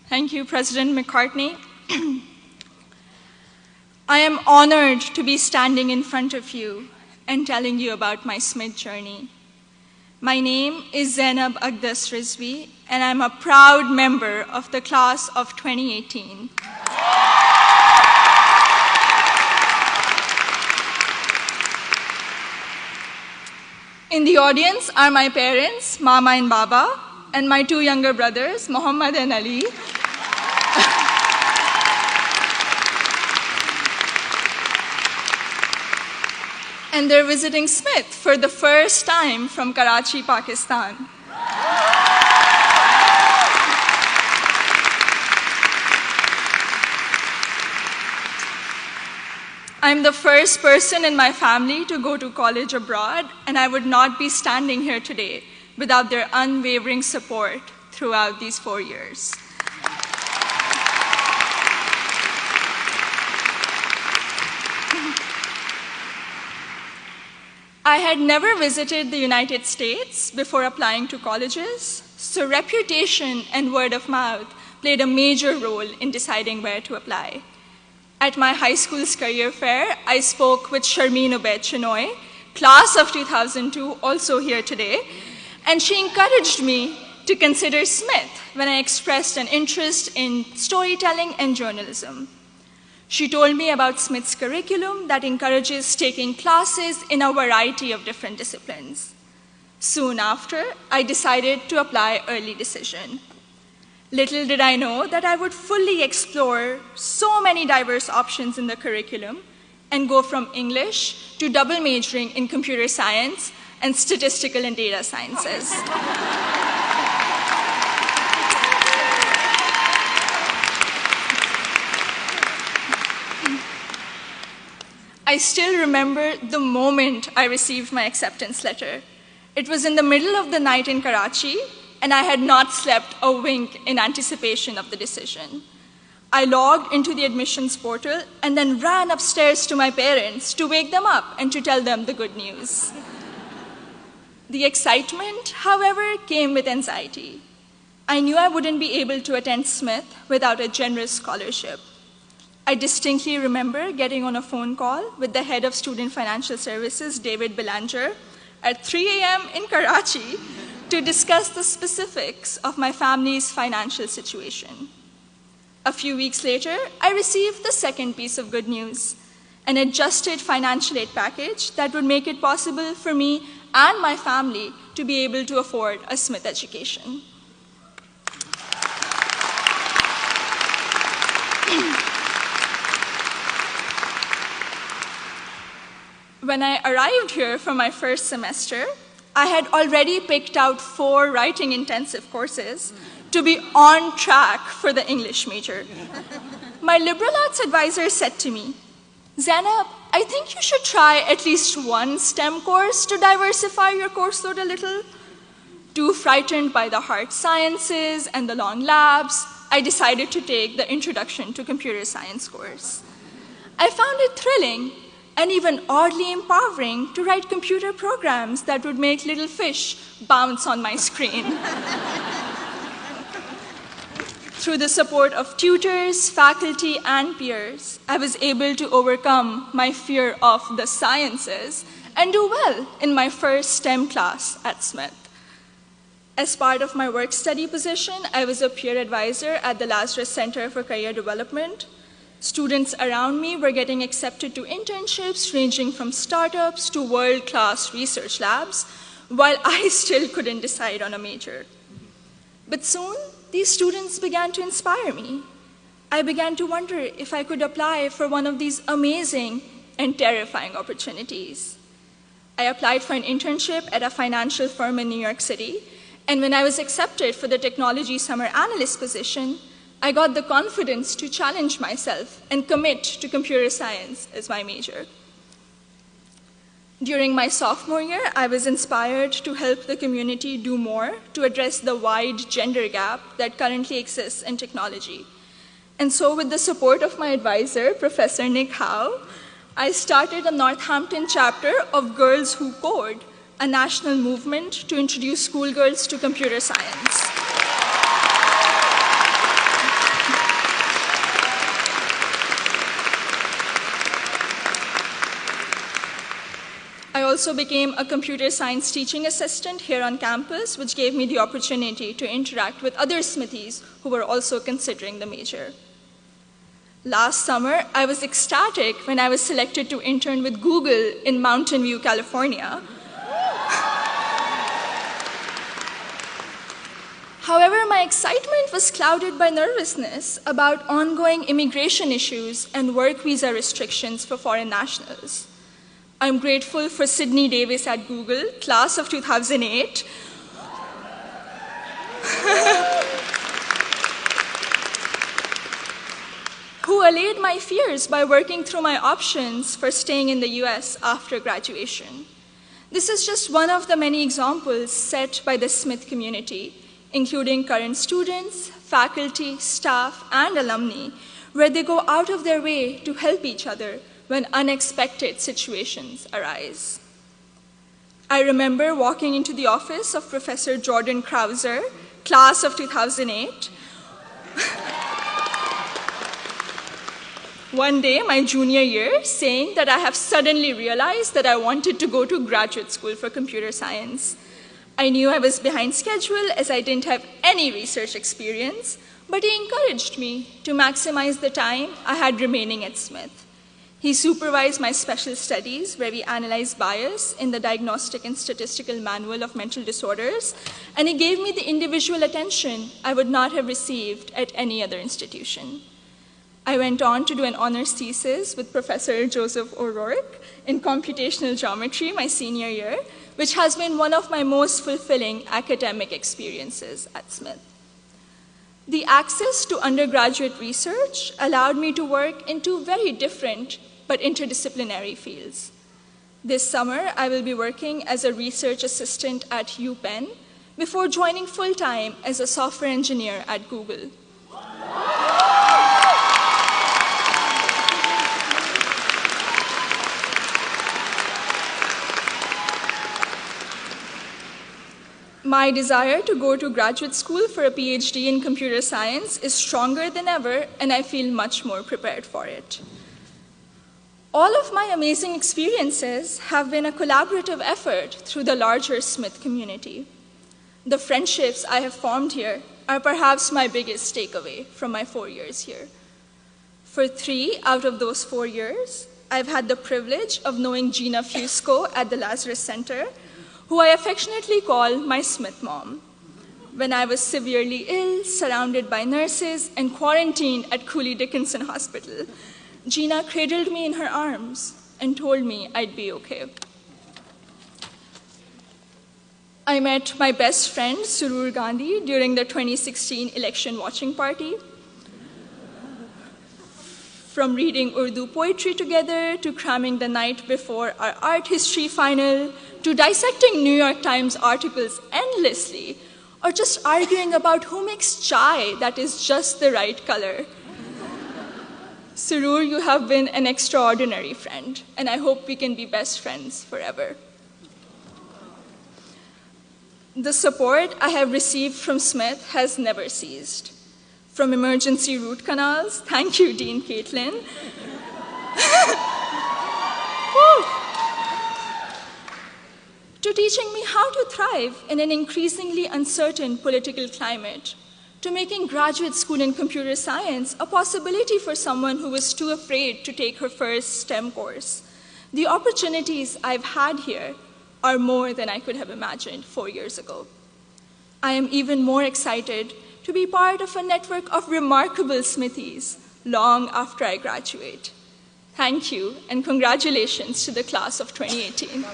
Thank you, President McCartney. I am honored to be standing in front of you and telling you about my SMIT journey. My name is Zainab Aqdas Rizvi, and I'm a proud member of the class of 2018. In the audience are my parents, Mama and Baba, and my two younger brothers, Muhammad and Ali. And they're visiting Smith for the first time from Karachi, Pakistan. I'm the first person in my family to go to college abroad, and I would not be standing here today without their unwavering support throughout these 4 years. I had never visited the United States before applying to colleges, so reputation and word of mouth played a major role in deciding where to apply. At my high school's career fair, I spoke with Sharmeen Ubaid Chinoy, class of 2002, also here today, and she encouraged me to consider Smith when I expressed an interest in storytelling and journalism. She told me about Smith's curriculum that encourages taking classes in a variety of different disciplines. Soon after, I decided to apply early decision. Little did I know that I would fully explore so many diverse options in the curriculum and go from English to double majoring in computer science and statistical and data sciences. I still remember the moment I received my acceptance letter. It was in the middle of the night in Karachi, and I had not slept a wink in anticipation of the decision. I logged into the admissions portal and then ran upstairs to my parents to wake them up and to tell them the good news. The excitement, however, came with anxiety. I knew I wouldn't be able to attend Smith without a generous scholarship. I distinctly remember getting on a phone call with the head of Student Financial Services, David Belanger, at 3 a.m. in Karachi to discuss the specifics of my family's financial situation. A few weeks later, I received the second piece of good news, an adjusted financial aid package that would make it possible for me and my family to be able to afford a Smith education. When I arrived here for my first semester, I had already picked out 4 writing-intensive courses to be on track for the English major. My liberal arts advisor said to me, "Zainab, I think you should try at least one STEM course to diversify your course load a little." Too frightened by the hard sciences and the long labs, I decided to take the Introduction to Computer Science course. I found it thrilling and even oddly empowering to write computer programs that would make little fish bounce on my screen. Through the support of tutors, faculty, and peers, I was able to overcome my fear of the sciences and do well in my first STEM class at Smith. As part of my work-study position, I was a peer advisor at the Lazarus Center for Career Development. Students around me were getting accepted to internships ranging from startups to world-class research labs, while I still couldn't decide on a major. But soon, these students began to inspire me. I began to wonder if I could apply for one of these amazing and terrifying opportunities. I applied for an internship at a financial firm in New York City, and when I was accepted for the technology summer analyst position, I got the confidence to challenge myself and commit to computer science as my major. During my sophomore year, I was inspired to help the community do more to address the wide gender gap that currently exists in technology. And so with the support of my advisor, Professor Nick Howe, I started a Northampton chapter of Girls Who Code, a national movement to introduce schoolgirls to computer science. also became a computer science teaching assistant here on campus, which gave me the opportunity to interact with other Smithies who were also considering the major. Last summer, I was ecstatic when I was selected to intern with Google in Mountain View, California. However, my excitement was clouded by nervousness about ongoing immigration issues and work visa restrictions for foreign nationals. I'm grateful for Sydney Davis at Google, class of 2008, who allayed my fears by working through my options for staying in the US after graduation. This is just one of the many examples set by the Smith community, including current students, faculty, staff, and alumni, where they go out of their way to help each other when unexpected situations arise. I remember walking into the office of Professor Jordan Krauser, class of 2008, one day, my junior year, saying that I have suddenly realized that I wanted to go to graduate school for computer science. I knew I was behind schedule as I didn't have any research experience, but he encouraged me to maximize the time I had remaining at Smith. He supervised my special studies, where we analyzed bias in the Diagnostic and Statistical Manual of Mental Disorders, and he gave me the individual attention I would not have received at any other institution. I went on to do an honors thesis with Professor Joseph O'Rourke in computational geometry my senior year, which has been one of my most fulfilling academic experiences at Smith. The access to undergraduate research allowed me to work in two very different but interdisciplinary fields. This summer, I will be working as a research assistant at UPenn before joining full-time as a software engineer at Google. My desire to go to graduate school for a PhD in computer science is stronger than ever, and I feel much more prepared for it. All of my amazing experiences have been a collaborative effort through the larger Smith community. The friendships I have formed here are perhaps my biggest takeaway from my 4 years here. For 3 out of those 4 years, I've had the privilege of knowing Gina Fusco at the Lazarus Center, who I affectionately call my Smith mom. When I was severely ill, surrounded by nurses, and quarantined at Cooley Dickinson Hospital, Gina cradled me in her arms and told me I'd be okay. I met my best friend, Surur Gandhi, during the 2016 election watching party. From reading Urdu poetry together, to cramming the night before our art history final, to dissecting New York Times articles endlessly, or just arguing about who makes chai that is just the right color. Surur, you have been an extraordinary friend, and I hope we can be best friends forever. The support I have received from Smith has never ceased. From emergency root canals, thank you, Dean Caitlin, to teaching me how to thrive in an increasingly uncertain political climate, to making graduate school in computer science a possibility for someone who was too afraid to take her first STEM course. The opportunities I've had here are more than I could have imagined 4 years ago. I am even more excited to be part of a network of remarkable Smithies long after I graduate. Thank you, and congratulations to the class of 2018.